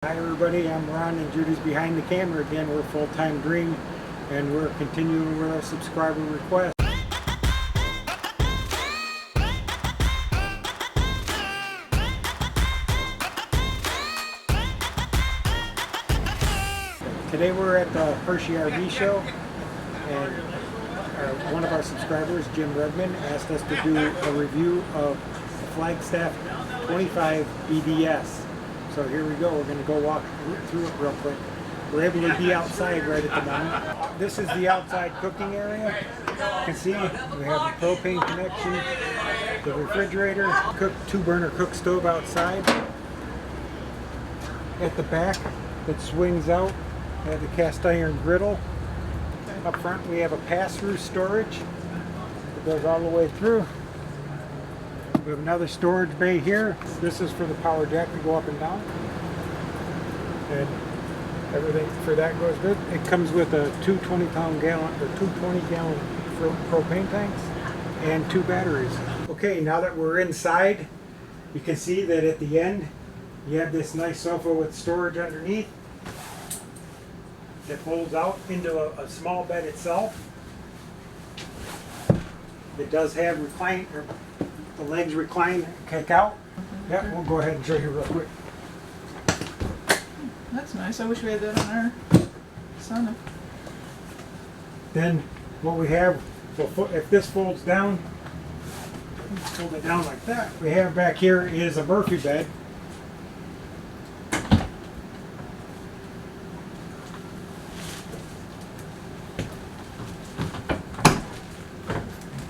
Hi everybody, I'm Ron and Judy's behind the camera again. We're full-time green and we're continuing with our subscriber request. Today we're at the Hershey RV show and one of our subscribers, Jim Redman, asked us to do a review of the Flagstaff 25 BDS. So here we go. We're going to go walk through it real quick. We're able to be outside right at the moment. This is the outside cooking area. You can see we have the propane connection, the refrigerator, two-burner cook stove outside. At the back that swings out, we have the cast iron griddle. Up front we have a pass-through storage that goes all the way through. We have another storage bay here. This is for the power jack to go up and down. And everything for that goes good. It comes with a 220-gallon propane tanks and 2 batteries. Okay, now that we're inside, you can see that at the end you have this nice sofa with storage underneath that folds out into a small bed itself. It does have the legs recline and kick out. Yeah, we'll go ahead and show you real quick. That's nice. I wish we had that on our sauna. Then what we have, if this folds down, fold it down like that. We have back here is a Murphy bed.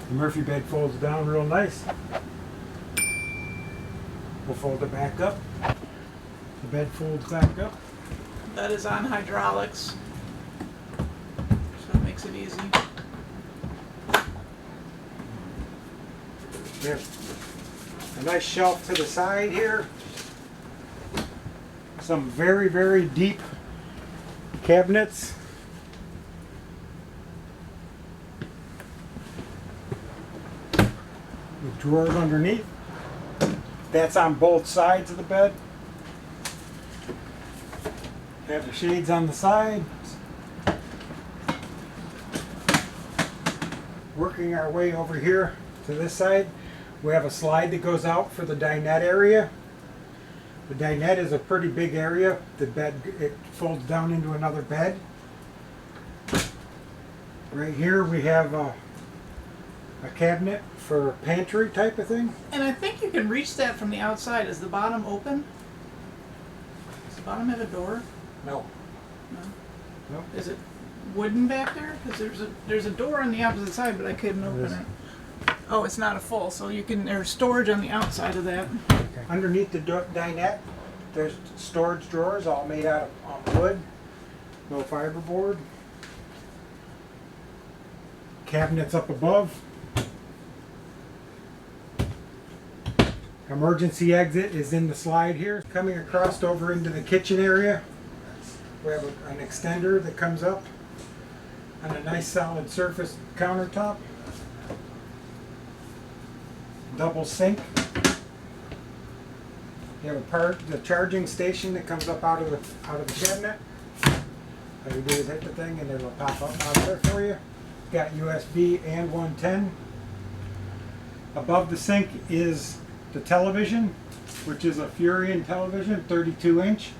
The Murphy bed folds down real nice. We'll fold it back up. The bed folds back up. That is on hydraulics, so it makes it easy. We have a nice shelf to the side here. Some very, very deep cabinets. With drawers underneath. That's on both sides of the bed. We have the shades on the side. Working our way over here to this side, we have a slide that goes out for the dinette area. The dinette is a pretty big area. The bed, it folds down into another bed. Right here we have a cabinet for pantry type of thing. And I think you can reach that from the outside. Is the bottom open? Does the bottom have a door? No. No. Nope. Is it wooden back there? Because there's a door on the opposite side, but I couldn't open it. Oh, it's not a full, so you can. There's storage on the outside of that. Okay. Underneath the dinette, there's storage drawers all made out of wood, no fiberboard. Cabinets up above. Emergency exit is in the slide here. Coming across over into the kitchen area, we have an extender that comes up on a nice solid surface countertop. Double sink. You have the charging station that comes up out of the cabinet. All you do is hit the thing and it'll pop up out there for you. Got USB and 110. Above the sink is the television, which is a Furion television, 32-inch.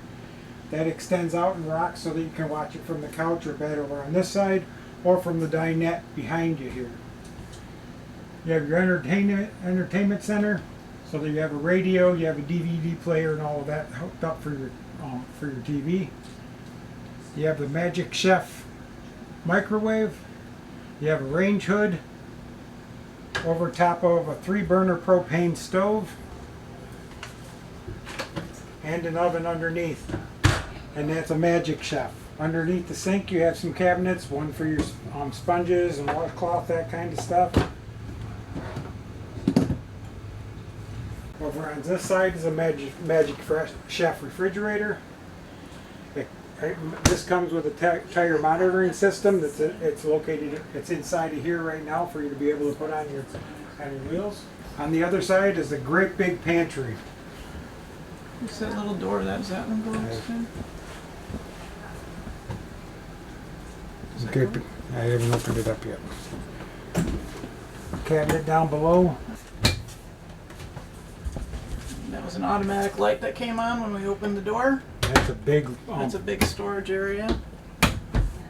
That extends out and rocks so that you can watch it from the couch or bed over on this side, or from the dinette behind you here. You have your entertainment center, so that you have a radio, you have a DVD player, and all of that hooked up for your TV. You have the Magic Chef microwave. You have a range hood over top of a 3-burner propane stove and an oven underneath, and that's a Magic Chef. Underneath the sink you have some cabinets, one for your sponges and washcloth, that kind of stuff. Over on this side is a Magic Chef refrigerator. This comes with a tire monitoring system. It's inside of here right now for you to be able to put on your wheels. On the other side is a great big pantry. What's that little door that one belongs to? Okay, I haven't opened it up yet. Cabinet down below. That was an automatic light that came on when we opened the door. That's a big. That's a big storage area.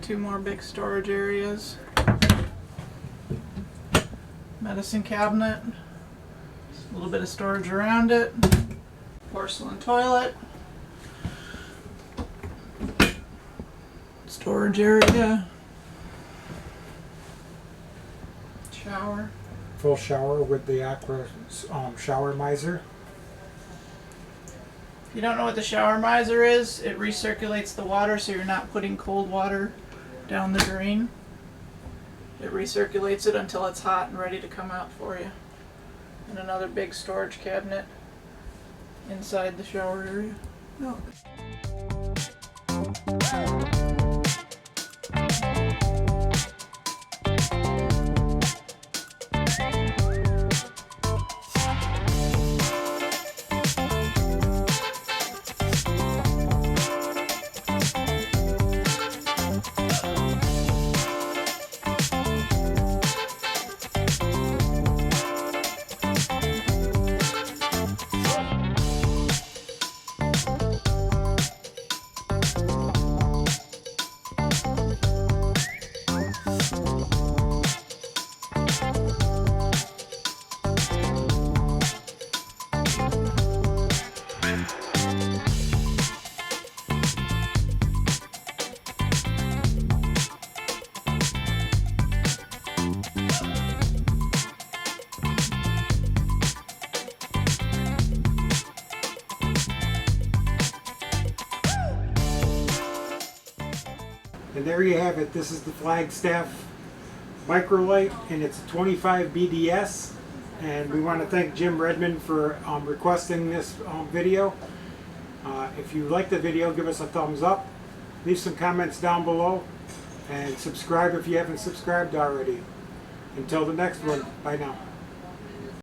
2 more big storage areas. Medicine cabinet. A little bit of storage around it. Porcelain toilet. Storage area. Shower. Full shower with the Aqua shower miser. If you don't know what the shower miser is, it recirculates the water so you're not putting cold water down the drain. It recirculates it until it's hot and ready to come out for you. And another big storage cabinet inside the shower area. No. And there you have it. This is the Flagstaff Microlite, and it's a 25 BDS. And we want to thank Jim Redmond for requesting this video. If you like the video, give us a thumbs up. Leave some comments down below. And subscribe if you haven't subscribed already. Until the next one, bye now.